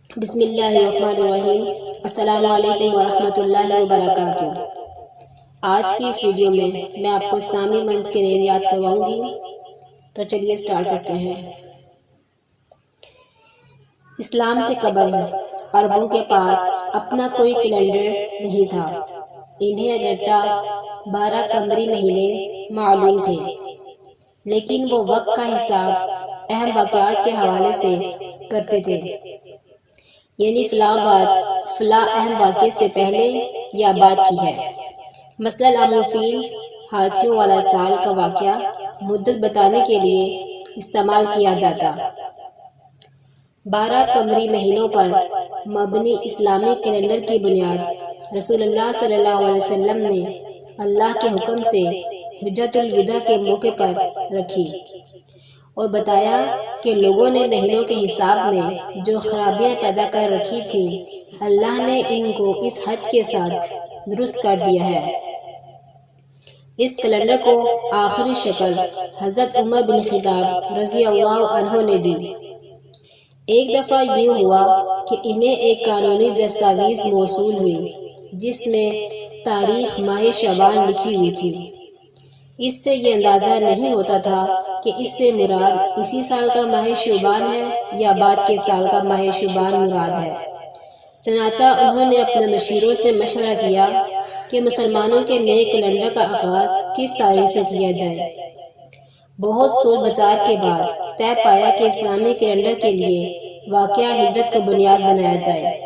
بسم اللہ الرحمن الرحیم۔ السلام علیکم ورحمۃ اللہ وبرکاتہ۔ آج کی اس ویڈیو میں آپ کو اسلامی منز کے نیم یاد کرواؤں گی، تو چلیے سٹارٹ کرتے ہیں۔ اسلام سے قبل عربوں کے پاس اپنا کوئی کیلنڈر نہیں تھا۔ انہیں اگرچہ 12 قمری مہینے معلوم تھے، لیکن وہ وقت کا حساب اہم واقعات کے حوالے سے کرتے تھے، یعنی فلاں بات فلاں اہم واقعے سے پہلے یا بعد کی ہے۔ مثلاً عام الفیل ہاتھیوں والا سال کا واقعہ مدت بتانے کے لیے استعمال کیا جاتا۔ 12 قمری مہینوں پر مبنی اسلامی کیلنڈر کی بنیاد رسول اللہ صلی اللہ علیہ وسلم نے اللہ کے حکم سے حجۃ الوداع کے موقع پر رکھی، اور بتایا کہ لوگوں نے مہینوں کے حساب میں جو خرابیاں پیدا کر رکھی تھیں، اللہ نے ان کو اس حج کے ساتھ درست کر دیا ہے۔ اس کیلنڈر کو آخری شکل حضرت عمر بن خطاب رضی اللہ عنہ نے دی۔ ایک دفعہ یوں ہوا کہ انہیں ایک قانونی دستاویز موصول ہوئی جس میں تاریخ ماہ شعبان لکھی ہوئی تھی۔ اس سے یہ اندازہ نہیں ہوتا تھا کہ اس سے مراد اسی سال کا ماہ شعبان ہے یا بعد کے سال کا ماہ شعبان مراد ہے۔ چنانچہ انہوں نے اپنے مشیروں سے مشورہ کیا کہ مسلمانوں کے نئے کیلنڈر کا آغاز کس تاریخ سے کیا جائے۔ بہت سوچ بچار کے بعد طے پایا کہ اسلامی کیلنڈر کے لیے واقعہ ہجرت کو بنیاد بنایا جائے،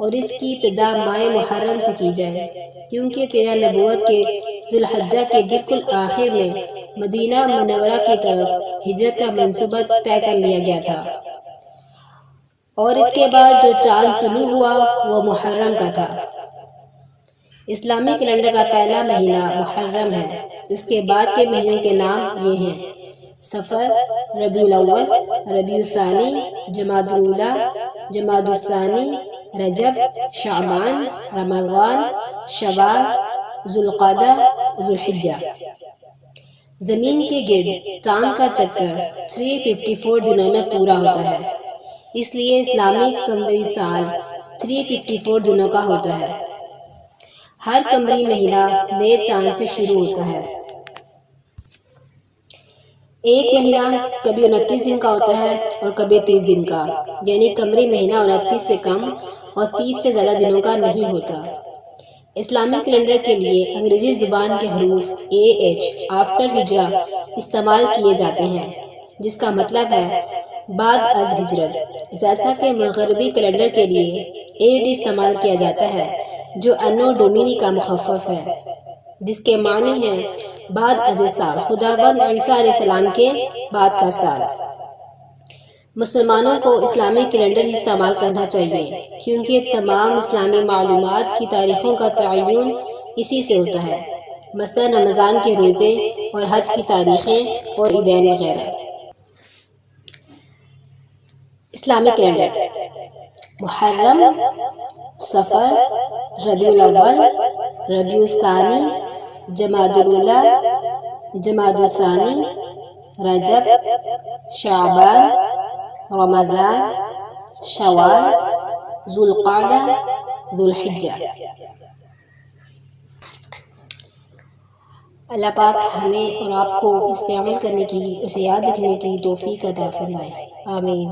اور اس کی ابتدا ماہ محرم سے کی جائے، کیونکہ 13 نبوت کے ذوالحجہ کے بالکل آخر میں مدینہ منورہ کی طرف ہجرت کا منصوبہ طے کر لیا گیا تھا، اور اس کے بعد جو چاند طلوع ہوا وہ محرم کا تھا۔ اسلامی کیلنڈر کا پہلا مہینہ محرم ہے۔ اس کے بعد کے مہینوں کے نام یہ ہیں: صفر، ربیع الاول، ربیع الثانی، جمادی الاولیٰ، جمادی الثانی، رجب، شعبان، رمضان، شوال، ذوالقعدہ، ذوالحجہ۔ زمین کے گرد چاند کا چکر 354 دنوں میں پورا ہوتا ہے، اس لیے اسلامی قمری سال 354 دنوں کا ہوتا ہے۔ ہر قمری مہینہ نئے چاند سے شروع ہوتا ہے۔ ایک مہینہ کبھی 29 دن کا ہوتا ہے اور کبھی 30 دن کا، یعنی قمری مہینہ 29 سے کم اور 30 سے زیادہ دنوں کا نہیں ہوتا۔ اسلامی کیلنڈر کے لیے انگریزی زبان کے حروف AH آفٹر ہجرہ استعمال کیے جاتے ہیں، جس کا مطلب ہے بعد از ہجرت، جیسا کہ مغربی کیلنڈر کے لیے AD استعمال کیا جاتا ہے، جو انو ڈومینی کا مخفف ہے، جس کے معنی ہے بعد از سال، خداوند عیسیٰ علیہ السلام کے بعد کا سال۔ مسلمانوں کو اسلامی کیلنڈر ہی استعمال کرنا چاہیے، کیونکہ تمام اسلامی معلومات کی تاریخوں کا تعین اسی سے ہوتا ہے، مثلاً رمضان کے روزے اور حج کی تاریخیں اور عیدین وغیرہ۔ اسلامی کیلنڈر: محرم، صفر، ربیع الاول، ربیع الثانی، جمادی الاولیٰ، جمادی الثانی، رجب، شعبان، رمضان، شوال، ذوالقعدہ، ذوالحجہ۔ اللہ پاک ہمیں اور آپ کو اس پہ عمل کرنے کی، اسے یاد رکھنے کی توفیق عطا فرمائے، آمین۔